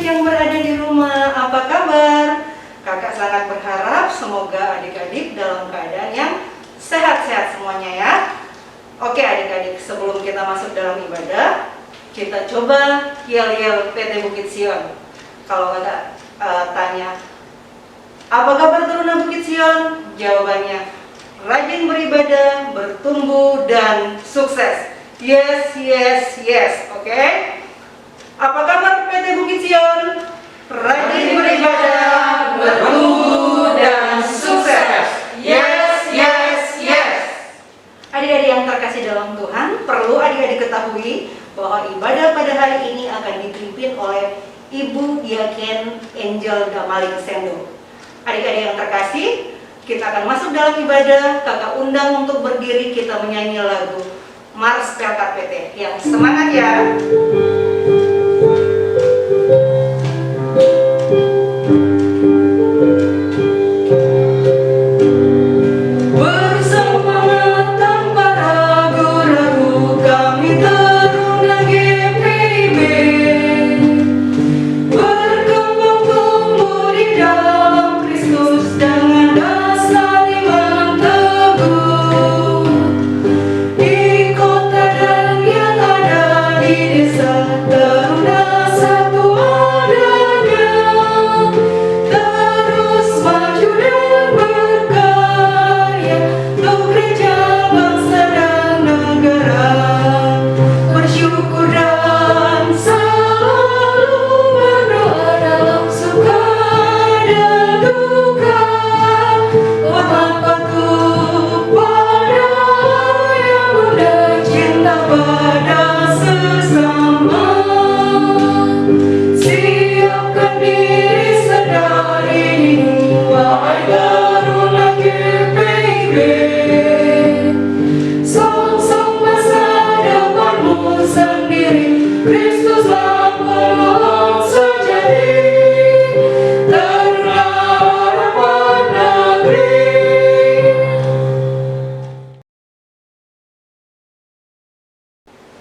yang berada di rumah, apa kabar? Kakak sangat berharap semoga adik-adik dalam keadaan yang sehat-sehat semuanya ya. Oke adik-adik, sebelum kita masuk dalam ibadah, kita coba yel-yel PT Bukit Sion. Kalau kakak tanya, apa kabar Taruna Bukit Sion? Jawabannya, rajin beribadah, bertumbuh, dan sukses. Yes, yes, yes, oke? Apa kabar PT Bukit Sion? Rajin beribadah, bertumbuh, dan sukses. Yes, yes, yes. Adik-adik yang terkasih dalam Tuhan, perlu adik-adik ketahui bahwa ibadah pada hari ini akan dipimpin oleh Ibu Diaken Angel Damaling Sendo. Adik-adik yang terkasih, kita akan masuk dalam ibadah. Kakak undang untuk berdiri, kita menyanyi lagu Mars Pelkat PT. Yang semangat ya.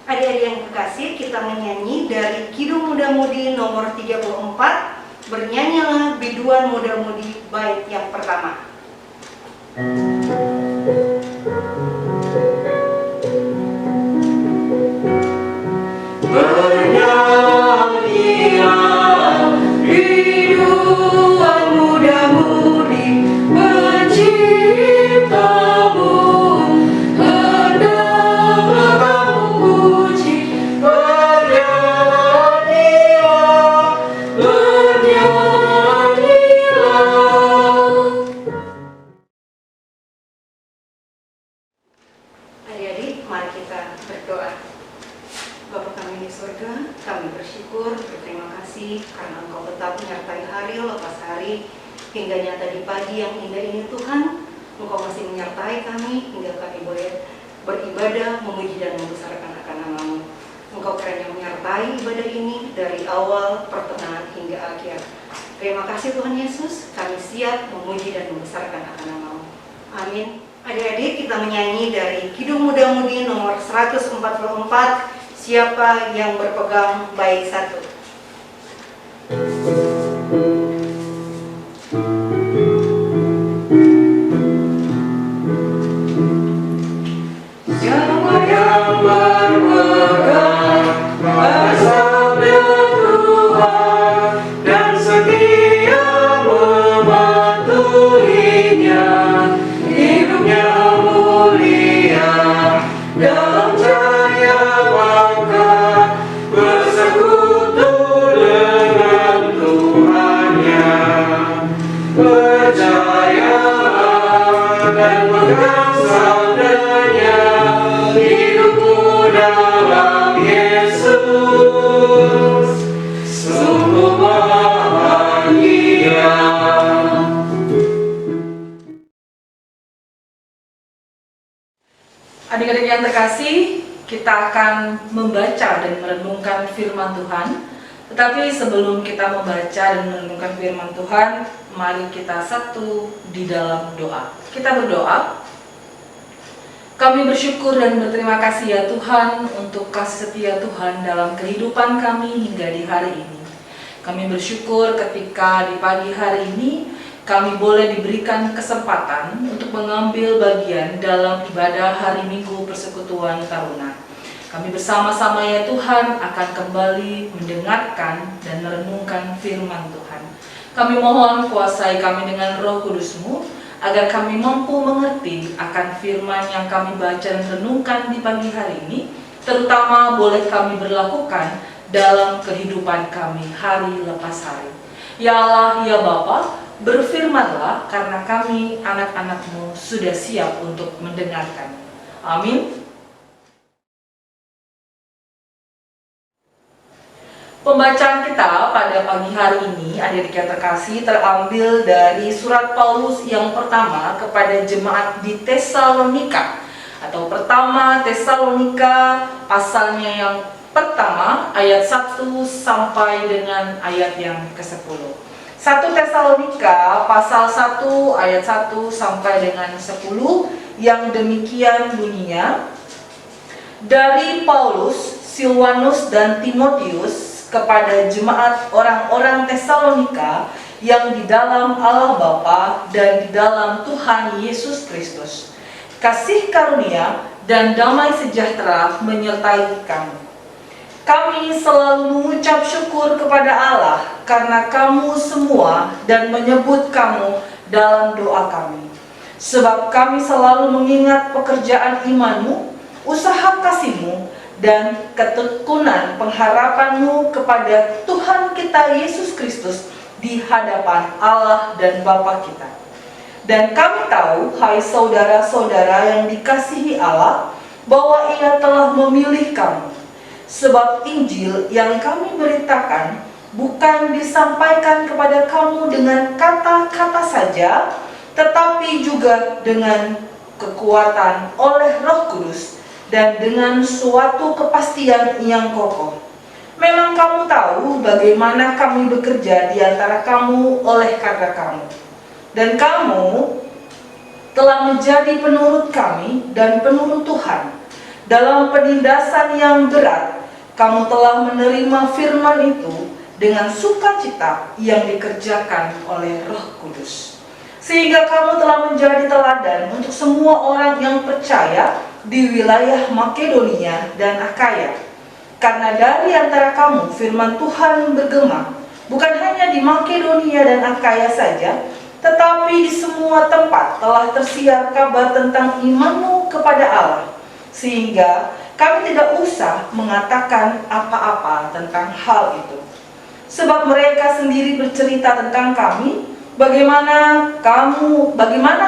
Adik-adik yang kekasih, kita menyanyi dari Kidung Muda Mudi nomor 34, Bernyanyilah Biduan Muda Mudi bait yang pertama. Bernyanyilah biduan muda mudi penciptamu, karena Engkau tetap menyertai hari lepas hari hingga nyata di pagi yang indah ini Tuhan. Engkau masih menyertai kami hingga kami boleh beribadah, memuji dan membesarkan akan nama-Mu. Engkau kiranya menyertai ibadah ini dari awal, pertengahan hingga akhir. Terima kasih Tuhan Yesus, kami siap memuji dan membesarkan akan nama-Mu. Amin. Adik-adik, kita menyanyi dari Kidung Muda Mudi nomor 144, Siapa yang berpegang bait 1. Siapa yang berpegang sabda Tuhan dan setia mematuhinya, hidupnya mulia dalam jaya bangga, bersekutu dengan Tuhannya. Percaya dan pegang sabdanya, hidupmu dalam Yesus sungguh bahagia. Adik-adik yang terkasih, kita akan membaca dan merenungkan firman Tuhan. Tetapi sebelum kita membaca dan merenungkan firman Tuhan, mari kita satu di dalam doa. Kita berdoa. Kami bersyukur dan berterima kasih ya Tuhan untuk kasih setia Tuhan dalam kehidupan kami hingga di hari ini. Kami bersyukur ketika di pagi hari ini kami boleh diberikan kesempatan untuk mengambil bagian dalam ibadah hari Minggu Persekutuan Taruna. Kami bersama-sama ya Tuhan akan kembali mendengarkan dan merenungkan firman Tuhan. Kami mohon kuasai kami dengan Roh Kudus-Mu agar kami mampu mengerti akan firman yang kami baca dan renungkan di pagi hari ini, terutama boleh kami berlakukan dalam kehidupan kami hari lepas hari. Ya Allah, ya Bapa, berfirmanlah karena kami anak-anak-Mu sudah siap untuk mendengarkan. Amin. Pembacaan kita pada pagi hari ini, adik-adik yang terkasih, terambil dari surat Paulus yang pertama kepada jemaat di Tesalonika, atau pertama Tesalonika pasalnya yang pertama ayat 1 sampai dengan ayat yang ke-10. 1 Tesalonika pasal 1 ayat 1 sampai dengan 10 yang demikian bunyinya. Dari Paulus, Silwanus dan Timotius kepada jemaat orang-orang Tesalonika yang di dalam Allah Bapa dan di dalam Tuhan Yesus Kristus. Kasih karunia dan damai sejahtera menyertai kamu. Kami selalu mengucap syukur kepada Allah karena kamu semua dan menyebut kamu dalam doa kami. Sebab kami selalu mengingat pekerjaan imanmu, usaha kasihmu, dan ketekunan pengharapanmu kepada Tuhan kita Yesus Kristus di hadapan Allah dan Bapa kita. Dan kami tahu, hai saudara-saudara yang dikasihi Allah, bahwa Ia telah memilih kamu. Sebab Injil yang kami beritakan bukan disampaikan kepada kamu dengan kata-kata saja, tetapi juga dengan kekuatan oleh Roh Kudus dan dengan suatu kepastian yang kokoh. Memang kamu tahu bagaimana kami bekerja di antara kamu oleh karena kamu. Dan kamu telah menjadi penurut kami dan penurut Tuhan. Dalam penindasan yang berat, kamu telah menerima firman itu dengan sukacita yang dikerjakan oleh Roh Kudus. Sehingga kamu telah menjadi teladan untuk semua orang yang percaya di wilayah Makedonia dan Akaya. Karena dari antara kamu firman Tuhan bergema, bukan hanya di Makedonia dan Akaya saja, tetapi di semua tempat telah tersiar kabar tentang imanmu kepada Allah, sehingga kami tidak usah mengatakan apa-apa tentang hal itu. Sebab mereka sendiri bercerita tentang kami, bagaimana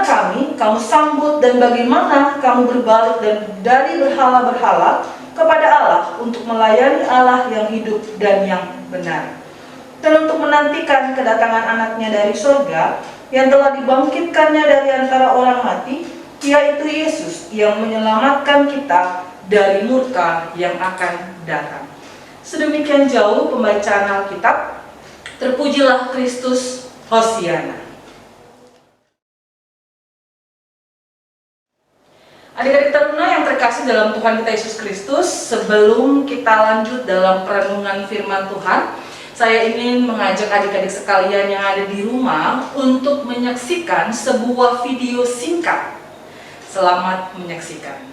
kami kamu sambut dan bagaimana kamu berbalik dan dari berhala-berhala kepada Allah untuk melayani Allah yang hidup dan yang benar, dan untuk menantikan kedatangan anaknya dari surga yang telah dibangkitkannya dari antara orang mati, yaitu Yesus yang menyelamatkan kita dari murka yang akan datang. Sedemikian jauh pembacaan Alkitab. Terpujilah Kristus, Hosiana. Adik-adik taruna yang terkasih dalam Tuhan kita Yesus Kristus, sebelum kita lanjut dalam perenungan firman Tuhan, saya ingin mengajak adik-adik sekalian yang ada di rumah untuk menyaksikan sebuah video singkat. Selamat menyaksikan.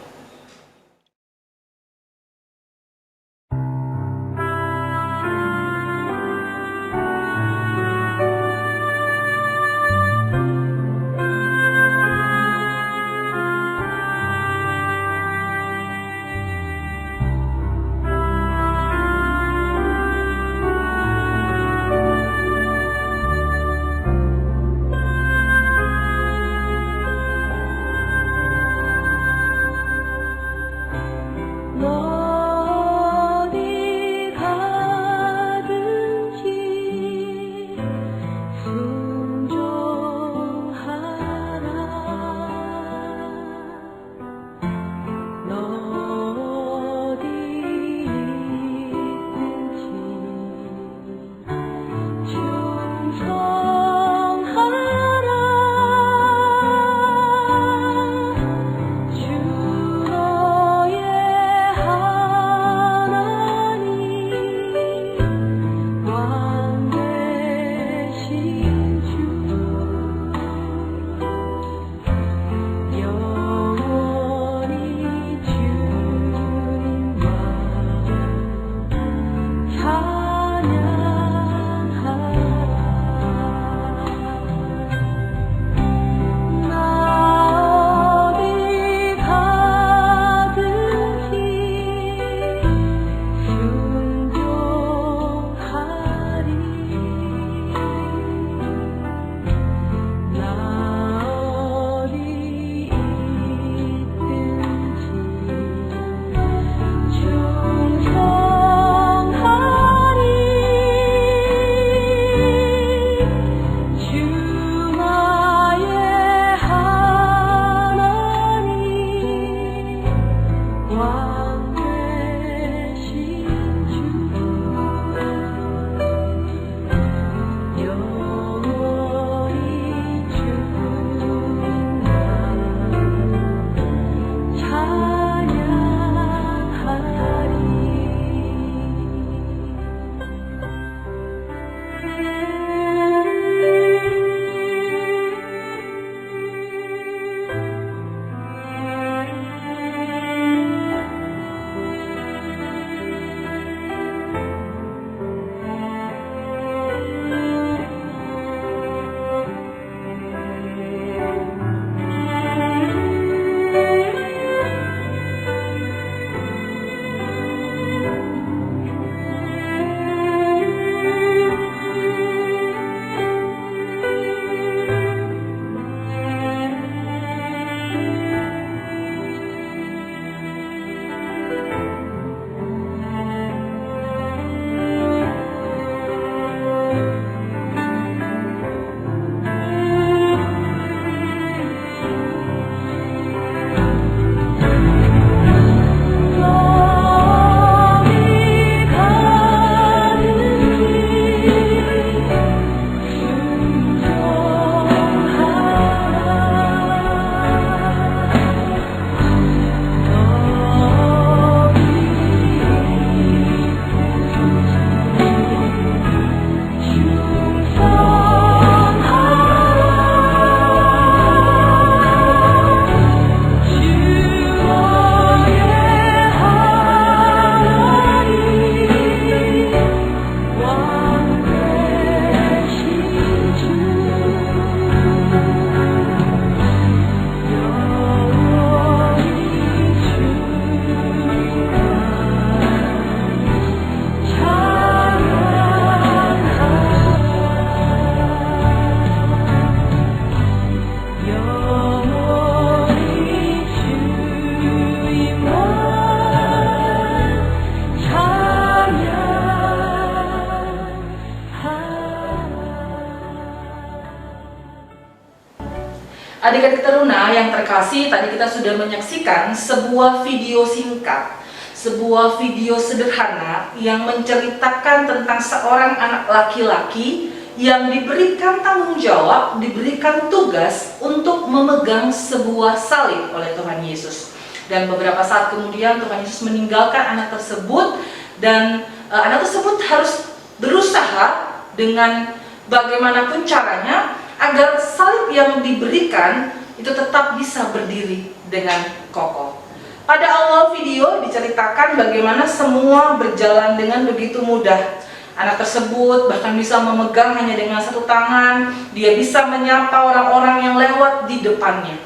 Adik-adik teruna yang terkasih, tadi kita sudah menyaksikan sebuah video singkat, sebuah video sederhana yang menceritakan tentang seorang anak laki-laki yang diberikan tanggung jawab, diberikan tugas untuk memegang sebuah salib oleh Tuhan Yesus. Dan beberapa saat kemudian Tuhan Yesus meninggalkan anak tersebut, dan anak tersebut harus berusaha dengan bagaimanapun caranya agar salib yang diberikan itu tetap bisa berdiri dengan kokoh. Pada awal video diceritakan bagaimana semua berjalan dengan begitu mudah. Anak tersebut bahkan bisa memegang hanya dengan satu tangan, dia bisa menyapa orang-orang yang lewat di depannya.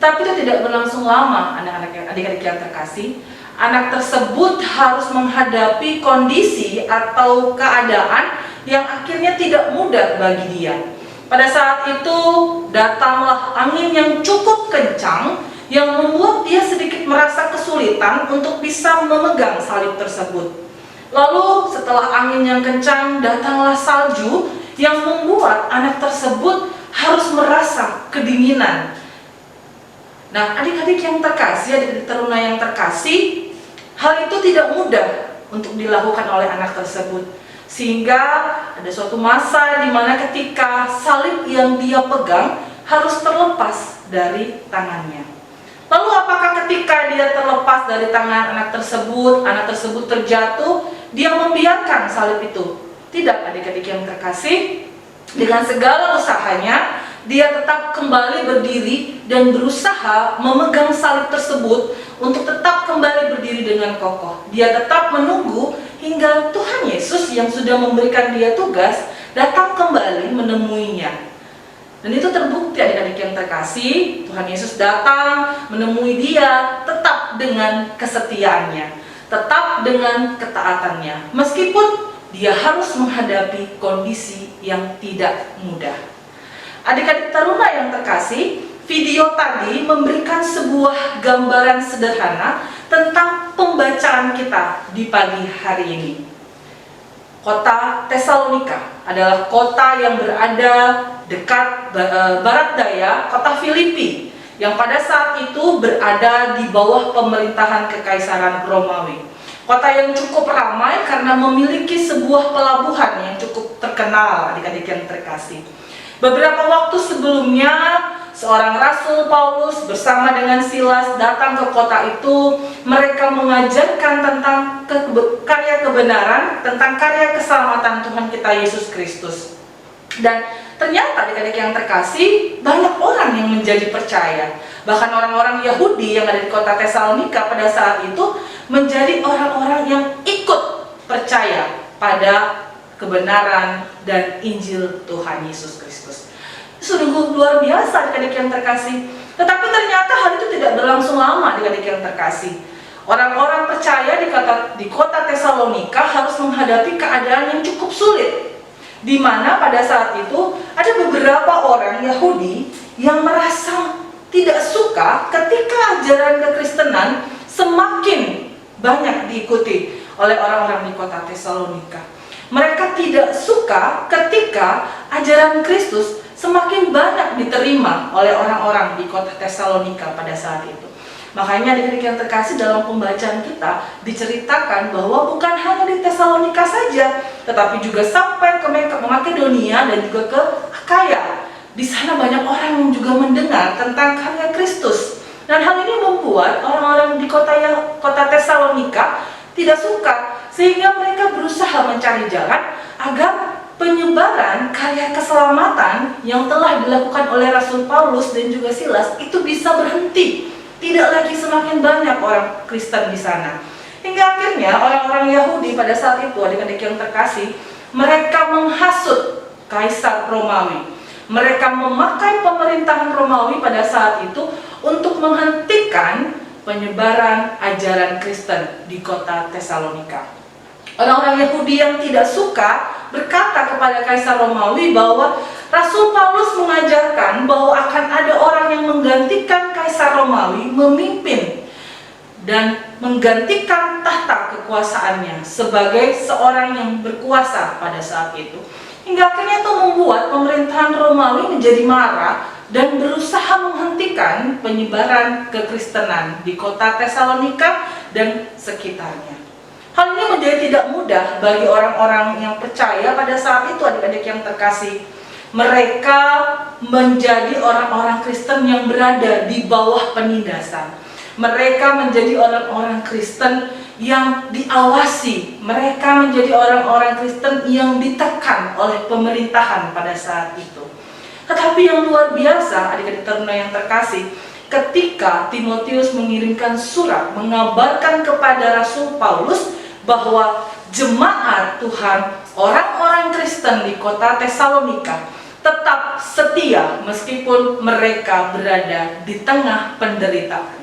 Tapi itu tidak berlangsung lama, adik-adik yang terkasih. Anak tersebut harus menghadapi kondisi atau keadaan yang akhirnya tidak mudah bagi dia. Pada saat itu datanglah angin yang cukup kencang yang membuat dia sedikit merasa kesulitan untuk bisa memegang salib tersebut. Lalu setelah angin yang kencang datanglah salju yang membuat anak tersebut harus merasa kedinginan. Nah, adik-adik yang terkasih, adik-adik teruna yang terkasih, hal itu tidak mudah untuk dilakukan oleh anak tersebut. Sehingga ada suatu masa di mana ketika salib yang dia pegang harus terlepas dari tangannya. Lalu apakah ketika dia terlepas dari tangan anak tersebut terjatuh, dia membiarkan salib itu? Tidak, adik-adik yang terkasih. Dengan segala usahanya, dia tetap kembali berdiri dan berusaha memegang salib tersebut untuk tetap kembali berdiri dengan kokoh. Dia tetap menunggu hingga Tuhan Yesus yang sudah memberikan dia tugas datang kembali menemuinya. Dan itu terbukti, adik-adik yang terkasih. Tuhan Yesus datang menemui dia tetap dengan kesetiaannya, tetap dengan ketaatannya, meskipun dia harus menghadapi kondisi yang tidak mudah. Adik-adik teruna yang terkasih, video tadi memberikan sebuah gambaran sederhana tentang pembacaan kita di pagi hari ini. Kota Tesalonika adalah kota yang berada dekat barat daya kota Filipi, yang pada saat itu berada di bawah pemerintahan Kekaisaran Romawi. Kota yang cukup ramai karena memiliki sebuah pelabuhan yang cukup terkenal, adik-adik yang terkasih. Beberapa waktu sebelumnya, seorang Rasul Paulus bersama dengan Silas datang ke kota itu. Mereka mengajarkan tentang karya kebenaran, tentang karya keselamatan Tuhan kita Yesus Kristus. Dan ternyata adik-adik yang terkasih, banyak orang yang menjadi percaya. Bahkan orang-orang Yahudi yang ada di kota Tesalonika pada saat itu menjadi orang-orang yang ikut percaya pada kebenaran dan Injil Tuhan Yesus Kristus. Sungguh luar biasa, adik-adik yang terkasih. Tetapi ternyata hal itu tidak berlangsung lama, adik-adik yang terkasih. Orang-orang percaya di kota Tesalonika harus menghadapi keadaan yang cukup sulit, di mana pada saat itu ada beberapa orang Yahudi yang merasa tidak suka ketika ajaran kekristenan semakin banyak diikuti oleh orang-orang di kota Tesalonika. Mereka tidak suka ketika ajaran Kristus semakin banyak diterima oleh orang-orang di kota Tesalonika pada saat itu. Makanya adik-adik yang terkasih, dalam pembacaan kita diceritakan bahwa bukan hanya di Tesalonika saja, tetapi juga sampai ke Makedonia dan juga ke Akaya. Di sana banyak orang yang juga mendengar tentang karya Kristus. Dan hal ini membuat orang-orang di kota Tesalonika tidak suka, sehingga mereka berusaha mencari jalan agar penyebaran karya keselamatan yang telah dilakukan oleh Rasul Paulus dan juga Silas itu bisa berhenti. Tidak lagi semakin banyak orang Kristen di sana. Hingga akhirnya orang-orang Yahudi pada saat itu, adik-adik yang terkasih, mereka menghasut Kaisar Romawi. Mereka memakai pemerintahan Romawi pada saat itu untuk menghentikan penyebaran ajaran Kristen di kota Tesalonika. Orang-orang Yahudi yang tidak suka berkata kepada Kaisar Romawi bahwa Rasul Paulus mengajarkan bahwa akan ada orang yang menggantikan Kaisar Romawi memimpin dan menggantikan tahta kekuasaannya sebagai seorang yang berkuasa pada saat itu. Hingga akhirnya itu membuat pemerintahan Romawi menjadi marah dan berusaha menghentikan penyebaran kekristenan di kota Tesalonika dan sekitarnya. Hal ini menjadi tidak mudah bagi orang-orang yang percaya pada saat itu, adik-adik yang terkasih. Mereka menjadi orang-orang Kristen yang berada di bawah penindasan. Mereka menjadi orang-orang Kristen yang diawasi. Mereka menjadi orang-orang Kristen yang ditekan oleh pemerintahan pada saat itu. Tetapi yang luar biasa, adik-adik teruna yang terkasih, ketika Timotius mengirimkan surat mengabarkan kepada Rasul Paulus bahwa jemaat Tuhan, orang-orang Kristen di kota Tesalonika tetap setia meskipun mereka berada di tengah penderitaan.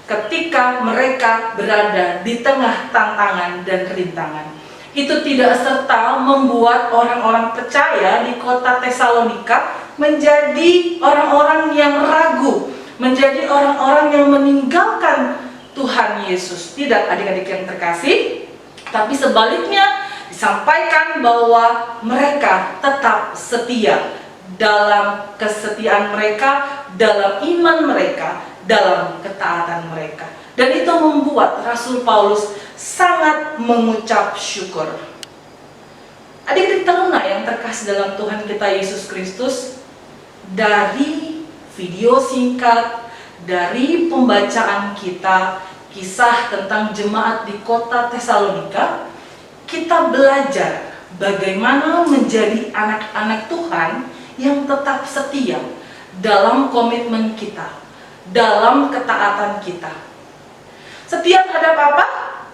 Ketika mereka berada di tengah tantangan dan rintangan, itu tidak serta membuat orang-orang percaya di kota Tesalonika menjadi orang-orang yang ragu, menjadi orang-orang yang meninggalkan Tuhan Yesus. Tidak, adik-adik yang terkasih, tapi sebaliknya disampaikan bahwa mereka tetap setia dalam kesetiaan mereka, dalam iman mereka, dalam ketaatan mereka. Dan itu membuat Rasul Paulus sangat mengucap syukur. Adik-adik teruna yang terkasih dalam Tuhan kita Yesus Kristus, dari video singkat, dari pembacaan kita, kisah tentang jemaat di kota Tesalonika, kita belajar bagaimana menjadi anak-anak Tuhan yang tetap setia dalam komitmen kita, dalam ketaatan kita. Setia terhadap apa?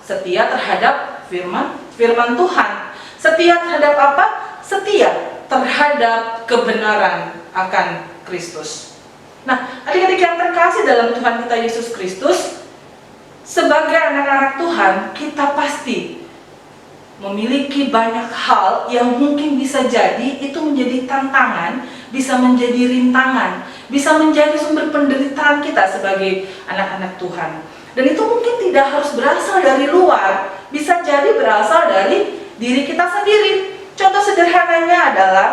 Setia terhadap firman Tuhan. Setia terhadap apa? Setia terhadap kebenaran akan Kristus. Nah, adik-adik yang terkasih dalam Tuhan kita Yesus Kristus, sebagai anak-anak Tuhan, kita pasti memiliki banyak hal yang mungkin bisa jadi itu menjadi tantangan, bisa menjadi rintangan, bisa menjadi sumber penderitaan kita sebagai anak-anak Tuhan. Dan itu mungkin tidak harus berasal dari luar, bisa jadi berasal dari diri kita sendiri. Contoh sederhananya adalah,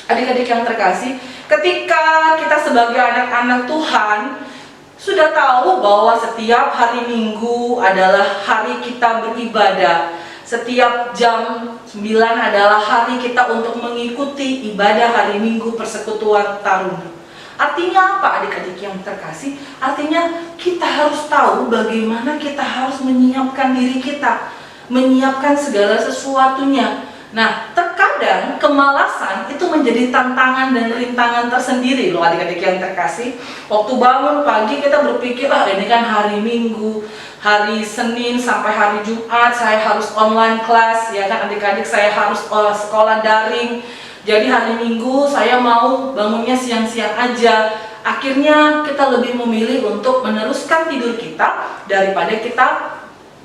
adik-adik yang terkasih, ketika kita sebagai anak-anak Tuhan sudah tahu bahwa setiap hari Minggu adalah hari kita beribadah, setiap jam 9 adalah hari kita untuk mengikuti ibadah hari Minggu Persekutuan Taruna. Artinya apa, adik-adik yang terkasih? Artinya kita harus tahu bagaimana kita harus menyiapkan diri kita, menyiapkan segala sesuatunya. Nah, terkadang kemalasan itu menjadi tantangan dan rintangan tersendiri loh, adik-adik yang terkasih. Waktu bangun pagi kita berpikir, ini kan hari Minggu, hari Senin sampai hari Jumat saya harus online class, ya kan adik-adik, saya harus sekolah daring. Jadi hari Minggu saya mau bangunnya siang-siang aja. Akhirnya kita lebih memilih untuk meneruskan tidur kita daripada kita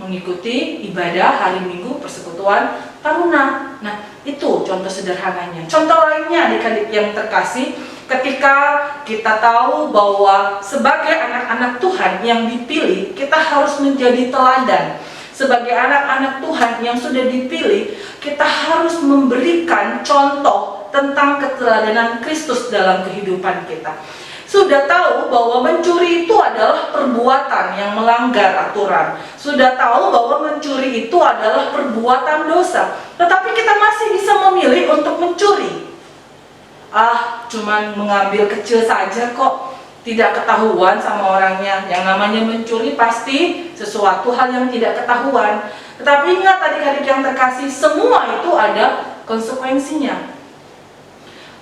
mengikuti ibadah hari Minggu Persekutuan Taruna. Nah, itu contoh sederhananya. Contoh lainnya, adik-adik yang terkasih, ketika kita tahu bahwa sebagai anak-anak Tuhan yang dipilih, kita harus menjadi teladan. Sebagai anak-anak Tuhan yang sudah dipilih, kita harus memberikan contoh tentang keteladanan Kristus dalam kehidupan kita. Sudah tahu bahwa mencuri itu adalah perbuatan yang melanggar aturan. Sudah tahu bahwa mencuri itu adalah perbuatan dosa. Tetapi kita masih bisa memilih untuk mencuri. Cuman mengambil kecil saja kok, tidak ketahuan sama orangnya. Yang namanya mencuri pasti sesuatu hal yang tidak ketahuan. Tetapi ingat adik-adik yang terkasih, semua itu ada konsekuensinya.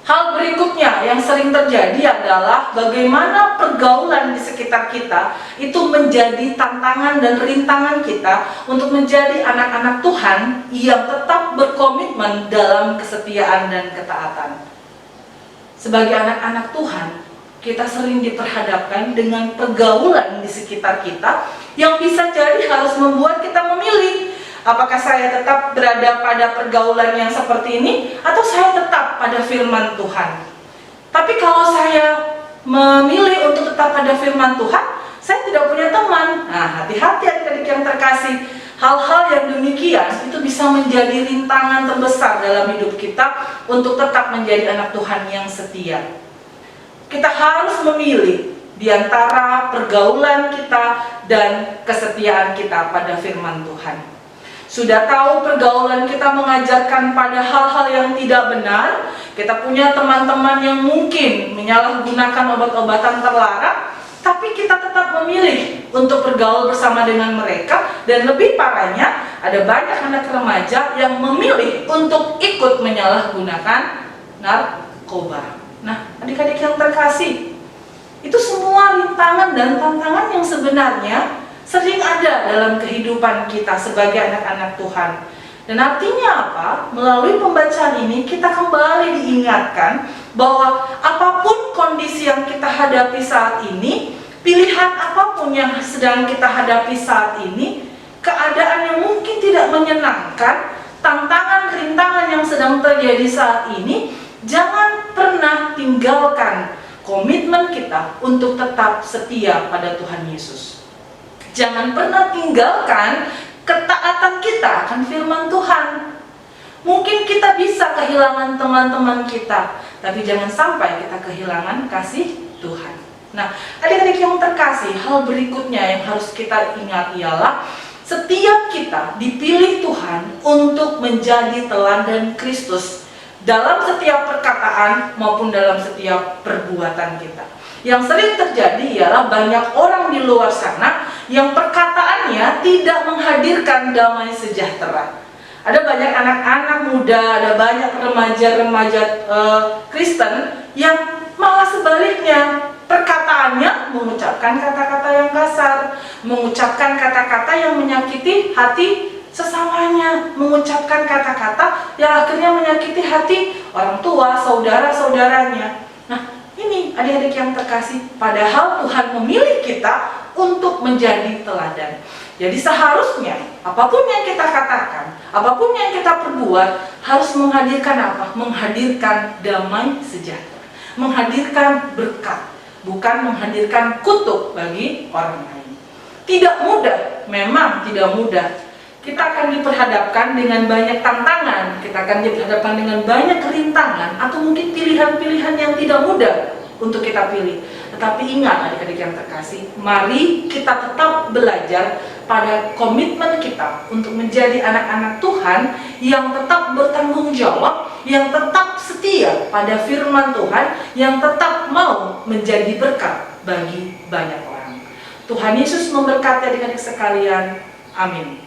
Hal berikutnya yang sering terjadi adalah bagaimana pergaulan di sekitar kita itu menjadi tantangan dan rintangan kita untuk menjadi anak-anak Tuhan yang tetap berkomitmen dalam kesetiaan dan ketaatan. Sebagai anak-anak Tuhan, kita sering diperhadapkan dengan pergaulan di sekitar kita yang bisa jadi harus membuat kita memilih. Apakah saya tetap berada pada pergaulan yang seperti ini, atau saya tetap pada firman Tuhan? Tapi kalau saya memilih untuk tetap pada firman Tuhan, saya tidak punya teman. Nah, hati-hati adik-adik yang terkasih. Hal-hal yang demikian itu bisa menjadi rintangan terbesar dalam hidup kita untuk tetap menjadi anak Tuhan yang setia. kita harus memilih di antara pergaulan kita dan kesetiaan kita pada firman Tuhan. Sudah tahu pergaulan kita mengajarkan pada hal-hal yang tidak benar, kita punya teman-teman yang mungkin menyalahgunakan obat-obatan terlarang, tapi kita tetap memilih untuk bergaul bersama dengan mereka. Dan lebih parahnya, ada banyak anak remaja yang memilih untuk ikut menyalahgunakan narkoba. Nah, adik-adik yang terkasih, itu semua rintangan dan tantangan yang sebenarnya sering ada dalam kehidupan kita sebagai anak-anak Tuhan. Dan artinya apa? Melalui pembacaan ini kita kembali diingatkan bahwa apapun kondisi yang kita hadapi saat ini, pilihan apapun yang sedang kita hadapi saat ini, keadaan yang mungkin tidak menyenangkan, tantangan, rintangan yang sedang terjadi saat ini, jangan pernah tinggalkan komitmen kita untuk tetap setia pada Tuhan Yesus. Jangan pernah tinggalkan ketaatan kita akan firman Tuhan. Mungkin kita bisa kehilangan teman-teman kita, tapi jangan sampai kita kehilangan kasih Tuhan. Nah, adik-adik yang terkasih, hal berikutnya yang harus kita ingat ialah setiap kita dipilih Tuhan untuk menjadi teladan Kristus dalam setiap perkataan maupun dalam setiap perbuatan kita. Yang sering terjadi ialah banyak orang di luar sana yang perkataannya tidak menghadirkan damai sejahtera. Ada banyak anak-anak muda, ada banyak remaja-remaja Kristen yang malah sebaliknya, perkataannya mengucapkan kata-kata yang kasar, mengucapkan kata-kata yang menyakiti hati sesamanya, mengucapkan kata-kata yang akhirnya menyakiti hati orang tua, saudara-saudaranya. Nah, ini adik-adik yang terkasih, padahal Tuhan memilih kita untuk menjadi teladan. Jadi seharusnya apapun yang kita katakan, apapun yang kita perbuat harus menghadirkan apa? Menghadirkan damai sejahtera, menghadirkan berkat, bukan menghadirkan kutuk bagi orang lain. Tidak mudah, memang tidak mudah. Kita akan diperhadapkan dengan banyak tantangan, kita akan diperhadapkan dengan banyak rintangan, atau mungkin pilihan-pilihan yang tidak mudah untuk kita pilih. Tetapi ingat adik-adik yang terkasih, mari kita tetap belajar pada komitmen kita untuk menjadi anak-anak Tuhan yang tetap bertanggung jawab, yang tetap setia pada firman Tuhan, yang tetap mau menjadi berkat bagi banyak orang. Tuhan Yesus memberkati adik-adik sekalian. Amin.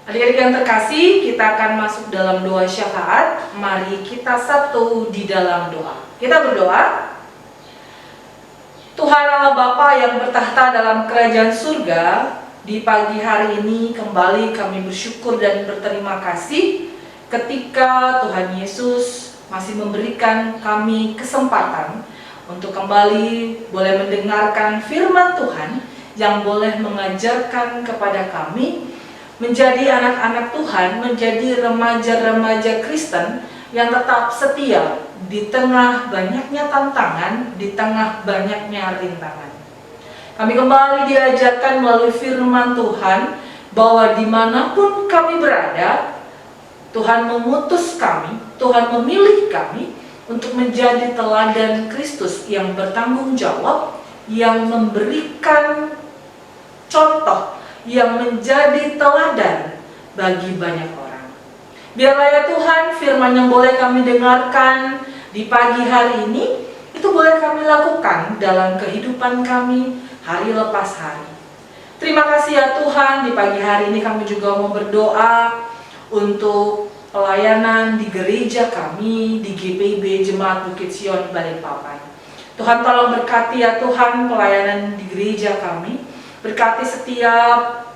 Adik-adik yang terkasih, kita akan masuk dalam doa syafaat. Mari kita satu di dalam doa. Kita berdoa. Tuhan Allah Bapa yang bertahta dalam kerajaan surga, di pagi hari ini kembali kami bersyukur dan berterima kasih ketika Tuhan Yesus masih memberikan kami kesempatan untuk kembali boleh mendengarkan firman Tuhan yang boleh mengajarkan kepada kami menjadi anak-anak Tuhan, menjadi remaja-remaja Kristen yang tetap setia di tengah banyaknya tantangan, di tengah banyaknya rintangan. Kami kembali diajarkan melalui firman Tuhan bahwa dimanapun kami berada, Tuhan mengutus kami, Tuhan memilih kami untuk menjadi teladan Kristus yang bertanggung jawab, yang memberikan contoh, yang menjadi teladan bagi banyak orang. Biarlah ya Tuhan, firman yang boleh kami dengarkan di pagi hari ini, itu boleh kami lakukan dalam kehidupan kami hari lepas hari. Terima kasih ya Tuhan, di pagi hari ini kami juga mau berdoa untuk pelayanan di gereja kami, di GPIB Jemaat Bukit Sion Balikpapan. Tuhan tolong berkati ya Tuhan pelayanan di gereja kami. Berkati setiap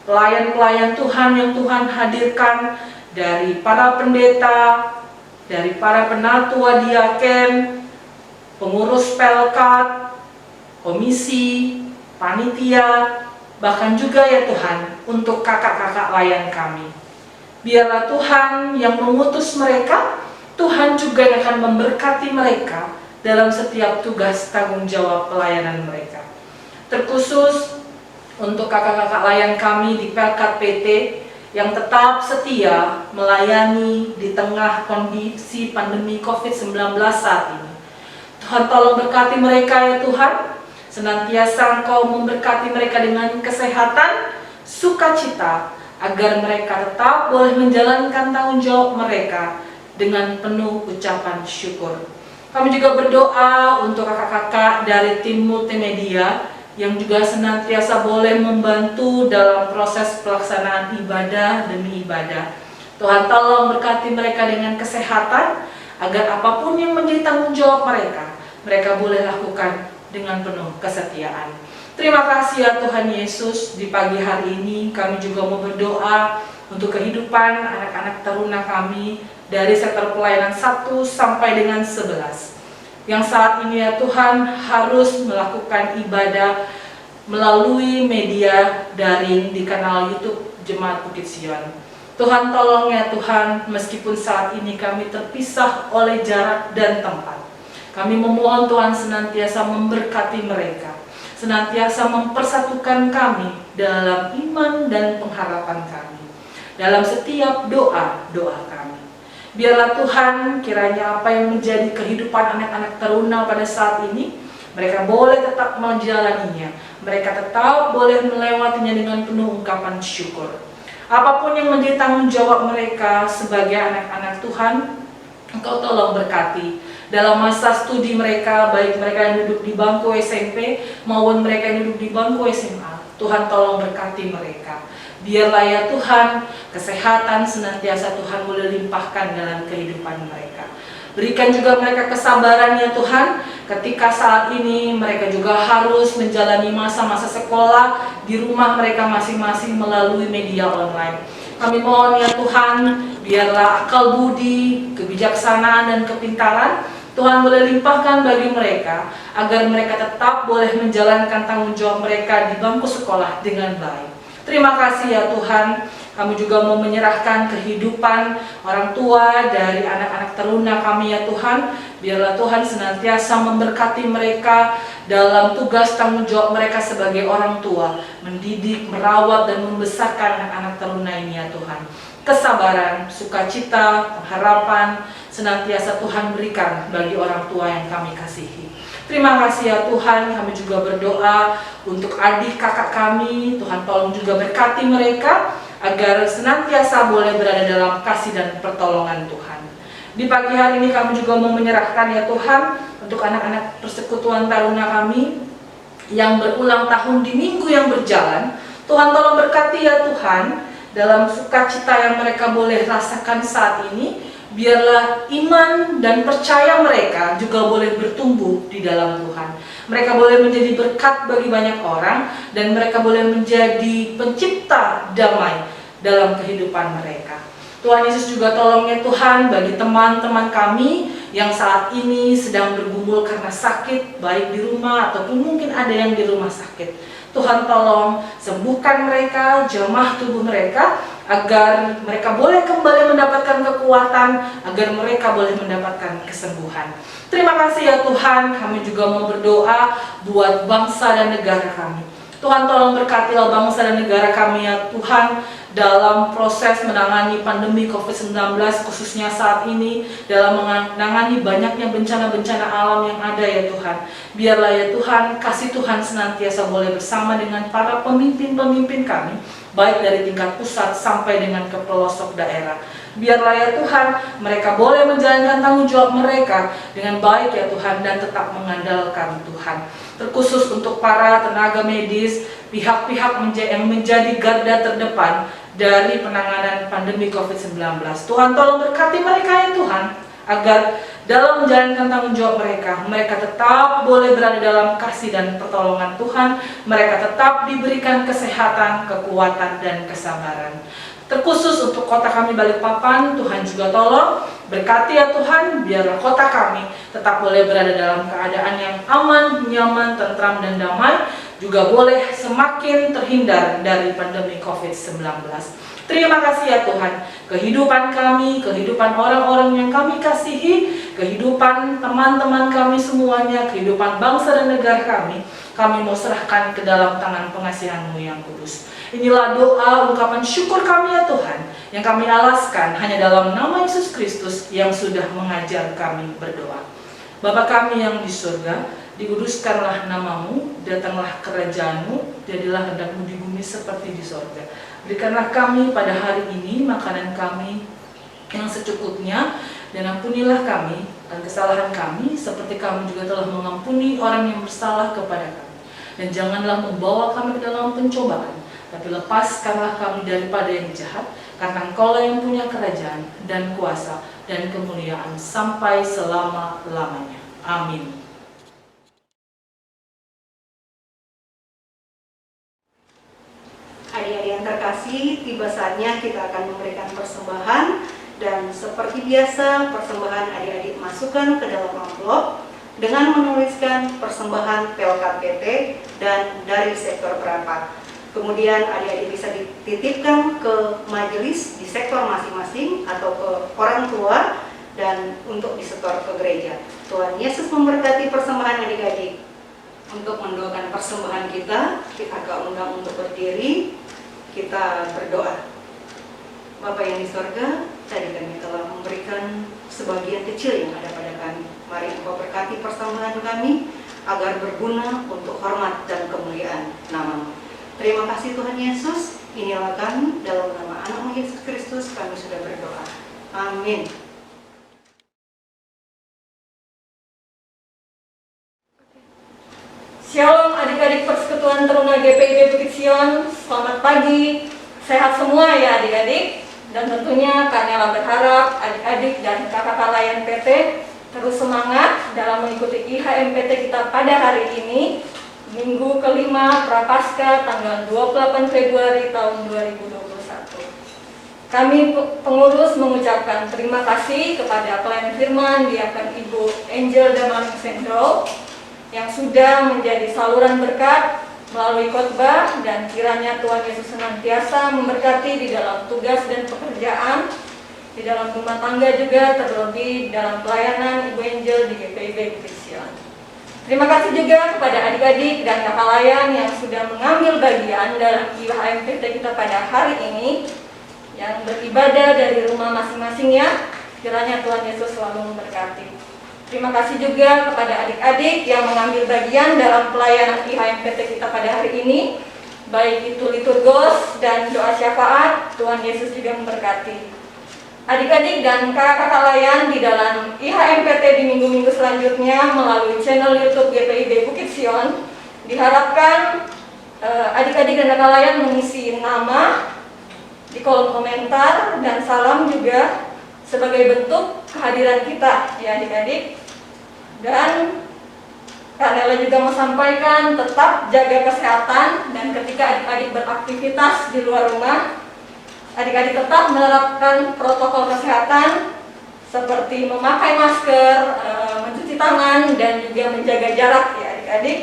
pelayan-pelayan Tuhan yang Tuhan hadirkan, dari para pendeta, dari para penatua diaken, pengurus pelkat, komisi, panitia, bahkan juga ya Tuhan untuk kakak-kakak layan kami. Biarlah Tuhan yang mengutus mereka, Tuhan juga yang akan memberkati mereka dalam setiap tugas tanggung jawab pelayanan mereka. Terkhusus untuk kakak-kakak layan kami di Pelkat PT yang tetap setia melayani di tengah kondisi pandemi COVID-19 saat ini. Tuhan tolong berkati mereka ya Tuhan, senantiasa Engkau memberkati mereka dengan kesehatan, sukacita, agar mereka tetap boleh menjalankan tanggung jawab mereka dengan penuh ucapan syukur. Kami juga berdoa untuk kakak-kakak dari tim multimedia yang juga senantiasa boleh membantu dalam proses pelaksanaan ibadah demi ibadah. Tuhan tolong berkati mereka dengan kesehatan, agar apapun yang menjadi tanggung jawab mereka, mereka boleh lakukan dengan penuh kesetiaan. Terima kasih ya Tuhan Yesus, di pagi hari ini kami juga mau berdoa untuk kehidupan anak-anak taruna kami dari sektor pelayanan 1 sampai dengan 11. Yang saat ini ya Tuhan harus melakukan ibadah melalui media daring di kanal YouTube Jemaat Bukit Sion. Tuhan tolong ya Tuhan, meskipun saat ini kami terpisah oleh jarak dan tempat, kami memohon Tuhan senantiasa memberkati mereka, senantiasa mempersatukan kami dalam iman dan pengharapan kami, dalam setiap doa-doa kami. Biarlah Tuhan, kiranya apa yang menjadi kehidupan anak-anak taruna pada saat ini, mereka boleh tetap menjalaninya, mereka tetap boleh melewatinya dengan penuh ungkapan syukur. Apapun yang menjadi tanggung jawab mereka sebagai anak-anak Tuhan, Engkau tolong berkati. Dalam masa studi mereka, baik mereka yang duduk di bangku SMP maupun mereka yang duduk di bangku SMA, Tuhan tolong berkati mereka. Biarlah ya Tuhan, kesehatan senantiasa Tuhan boleh limpahkan dalam kehidupan mereka. Berikan juga mereka kesabaran ya Tuhan, ketika saat ini mereka juga harus menjalani masa-masa sekolah di rumah mereka masing-masing melalui media online. Kami mohon ya Tuhan, biarlah akal budi, kebijaksanaan dan kepintaran Tuhan boleh limpahkan bagi mereka, agar mereka tetap boleh menjalankan tanggung jawab mereka di bangku sekolah dengan baik. Terima kasih ya Tuhan, kami juga mau menyerahkan kehidupan orang tua dari anak-anak taruna kami ya Tuhan. Biarlah Tuhan senantiasa memberkati mereka dalam tugas tanggung jawab mereka sebagai orang tua, mendidik, merawat, dan membesarkan anak-anak taruna ini ya Tuhan. Kesabaran, sukacita, pengharapan, senantiasa Tuhan berikan bagi orang tua yang kami kasihi. Terima kasih ya Tuhan, kami juga berdoa untuk adik kakak kami, Tuhan tolong juga berkati mereka, agar senantiasa boleh berada dalam kasih dan pertolongan Tuhan. Di pagi hari ini kami juga mau menyerahkan ya Tuhan, untuk anak-anak persekutuan taruna kami, yang berulang tahun di minggu yang berjalan, Tuhan tolong berkati ya Tuhan, dalam sukacita yang mereka boleh rasakan saat ini, biarlah iman dan percaya mereka juga boleh bertumbuh di dalam Tuhan. Mereka boleh menjadi berkat bagi banyak orang, dan mereka boleh menjadi pencipta damai dalam kehidupan mereka. Tuhan Yesus juga tolong ya Tuhan, bagi teman-teman kami yang saat ini sedang bergumul karena sakit, baik di rumah ataupun mungkin ada yang di rumah sakit. Tuhan tolong sembuhkan mereka, jamah tubuh mereka, agar mereka boleh kembali mendapatkan kekuatan, agar mereka boleh mendapatkan kesembuhan. Terima kasih ya Tuhan, kami juga mau berdoa buat bangsa dan negara kami. Tuhan tolong berkatilah bangsa dan negara kami ya Tuhan, dalam proses menangani pandemi COVID-19, khususnya saat ini dalam menangani banyaknya bencana-bencana alam yang ada ya Tuhan. Biarlah ya Tuhan, kasih Tuhan senantiasa boleh bersama dengan para pemimpin-pemimpin kami, baik dari tingkat pusat sampai dengan ke pelosok daerah. Biarlah ya Tuhan, mereka boleh menjalankan tanggung jawab mereka dengan baik ya Tuhan, dan tetap mengandalkan Tuhan. Terkhusus untuk para tenaga medis, pihak-pihak yang menjadi garda terdepan dari penanganan pandemi COVID-19. Tuhan tolong berkati mereka ya Tuhan, agar dalam menjalankan tanggung jawab mereka, mereka tetap boleh berada dalam kasih dan pertolongan Tuhan. Mereka tetap diberikan kesehatan, kekuatan, dan kesabaran. Terkhusus untuk kota kami Balikpapan, Tuhan juga tolong berkati ya Tuhan, biarlah kota kami tetap boleh berada dalam keadaan yang aman, nyaman, tentram, dan damai, juga boleh semakin terhindar dari pandemi COVID-19. Terima kasih ya Tuhan, kehidupan kami, kehidupan orang-orang yang kami kasihi, kehidupan teman-teman kami semuanya, kehidupan bangsa dan negara kami mau serahkan ke dalam tangan pengasihan-Mu yang kudus. Inilah doa ungkapan syukur kami ya Tuhan, yang kami alaskan hanya dalam nama Yesus Kristus yang sudah mengajar kami berdoa. Bapa kami yang di surga, dikuduskanlah namamu, datanglah kerajaanmu, jadilah kehendakmu di bumi seperti di surga. Berikanlah kami pada hari ini makanan kami yang secukupnya, dan ampunilah kami dan kesalahan kami, seperti kami juga telah mengampuni orang yang bersalah kepada kami. Dan janganlah membawa kami ke dalam pencobaan, tapi lepaskanlah kami daripada yang jahat, karena Engkau lah yang punya kerajaan dan kuasa dan kemuliaan sampai selama-lamanya. Amin. Adik-adik yang terkasih, tiba saatnya kita akan memberikan persembahan. Dan seperti biasa, persembahan adik-adik masukkan ke dalam amplop dengan menuliskan persembahan Pelkat PT dan dari sektor berapa. Kemudian adik-adik bisa dititipkan ke majelis di sektor masing-masing atau ke orang tua dan untuk disetor ke gereja. Tuhan Yesus memberkati persembahan adik-adik. Untuk mendoakan persembahan kita agak undang untuk berdiri, kita berdoa. Bapa yang di surga, tadi kami telah memberikan sebagian kecil yang ada pada kami. Mari Engkau berkati persembahan kami agar berguna untuk hormat dan kemuliaan nama-Mu. Terima kasih Tuhan Yesus. Inilah kami, dalam nama Anak-Mu Yesus Kristus kami sudah berdoa. Amin. Shalom adik-adik Persekutuan Teruna GPIB Bukit Sion. Selamat pagi, sehat semua ya adik-adik. Dan tentunya Kanela berharap adik-adik dan kakak-kakak layan PT terus semangat dalam mengikuti IHMPT kita pada hari ini, Minggu kelima Prapaskah tanggal 28 Februari tahun 2021. Kami pengurus mengucapkan terima kasih kepada pelayan firman Diaken Ibu Angel Damaling Sendro yang sudah menjadi saluran berkat melalui khotbah, dan kiranya Tuhan Yesus senantiasa memberkati di dalam tugas dan pekerjaan, di dalam rumah tangga juga, terlebih dalam pelayanan Ibu Angel di GPIB Bukit Sion. Terima kasih juga kepada adik-adik dan kakak layan yang sudah mengambil bagian dalam IHMPT kita pada hari ini, yang beribadah dari rumah masing-masing ya. Kiranya Tuhan Yesus selalu memberkati. Terima kasih juga kepada adik-adik yang mengambil bagian dalam pelayanan IHMPT kita pada hari ini, baik itu liturgos dan doa syafaat. Tuhan Yesus juga memberkati. Adik-adik dan kakak-kakak layan di dalam IHMPT di minggu-minggu selanjutnya melalui channel YouTube GPIB Bukit Sion, diharapkan adik-adik dan kakak layan mengisi nama di kolom komentar dan salam juga sebagai bentuk kehadiran kita ya adik-adik. Dan Kanela juga mau sampaikan tetap jaga kesehatan, dan ketika adik-adik beraktivitas di luar rumah, adik-adik tetap menerapkan protokol kesehatan seperti memakai masker, mencuci tangan, dan juga menjaga jarak ya adik-adik.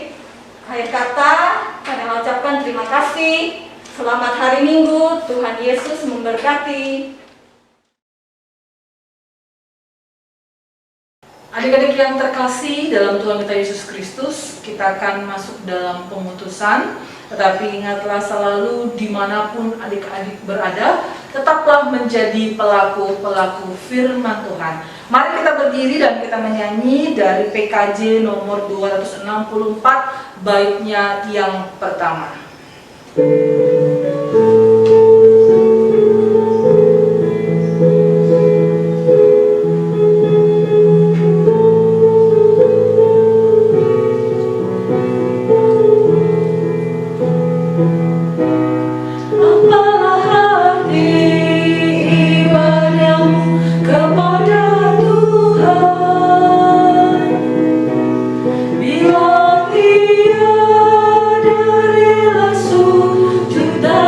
Akhir kata, Kanela ucapkan terima kasih. Selamat hari Minggu, Tuhan Yesus memberkati. Adik-adik yang terkasih dalam Tuhan kita Yesus Kristus, kita akan masuk dalam pemutusan. Tetapi ingatlah selalu dimanapun adik-adik berada, tetaplah menjadi pelaku-pelaku firman Tuhan. Mari kita berdiri dan kita menyanyi dari PKJ nomor 264, baitnya yang pertama. Sudah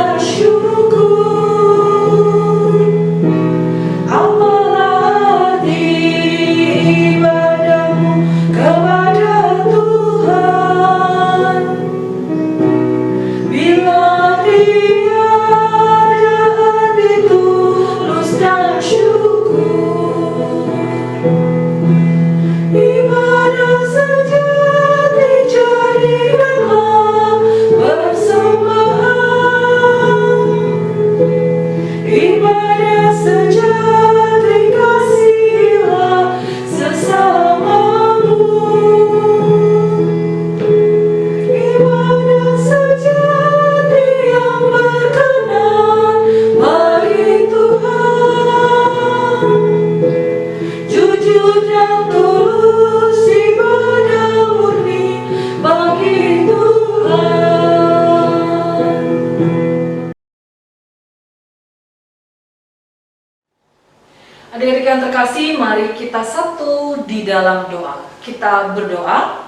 Adik-adik yang terkasih, mari kita satu di dalam doa. Kita berdoa.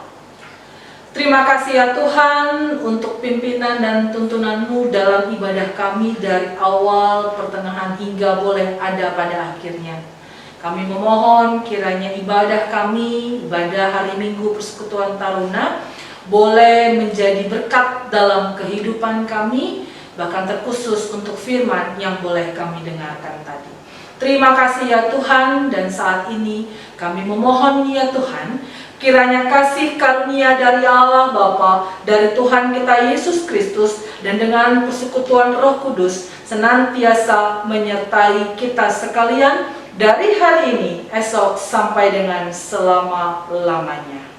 Terima kasih ya Tuhan untuk pimpinan dan tuntunan-Mu dalam ibadah kami dari awal, pertengahan hingga boleh ada pada akhirnya. Kami memohon kiranya ibadah kami, ibadah hari Minggu Persekutuan Taruna, boleh menjadi berkat dalam kehidupan kami, bahkan terkhusus untuk firman yang boleh kami dengarkan tadi. Terima kasih ya Tuhan, dan saat ini kami memohon ya Tuhan, kiranya kasih karunia dari Allah Bapa, dari Tuhan kita Yesus Kristus, dan dengan persekutuan Roh Kudus senantiasa menyertai kita sekalian dari hari ini, esok, sampai dengan selama-lamanya.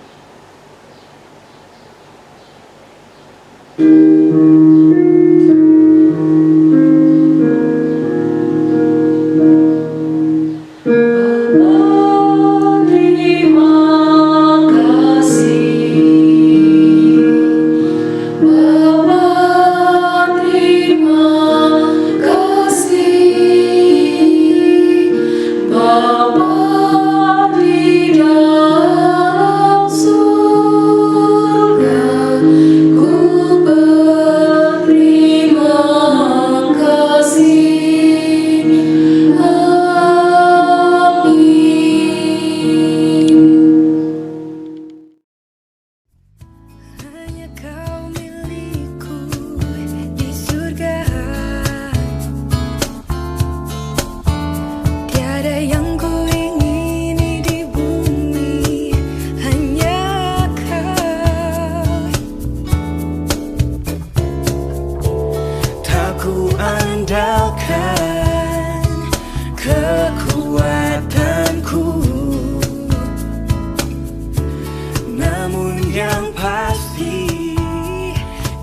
Namun yang pasti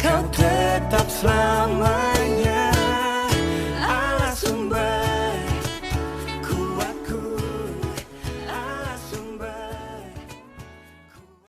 kau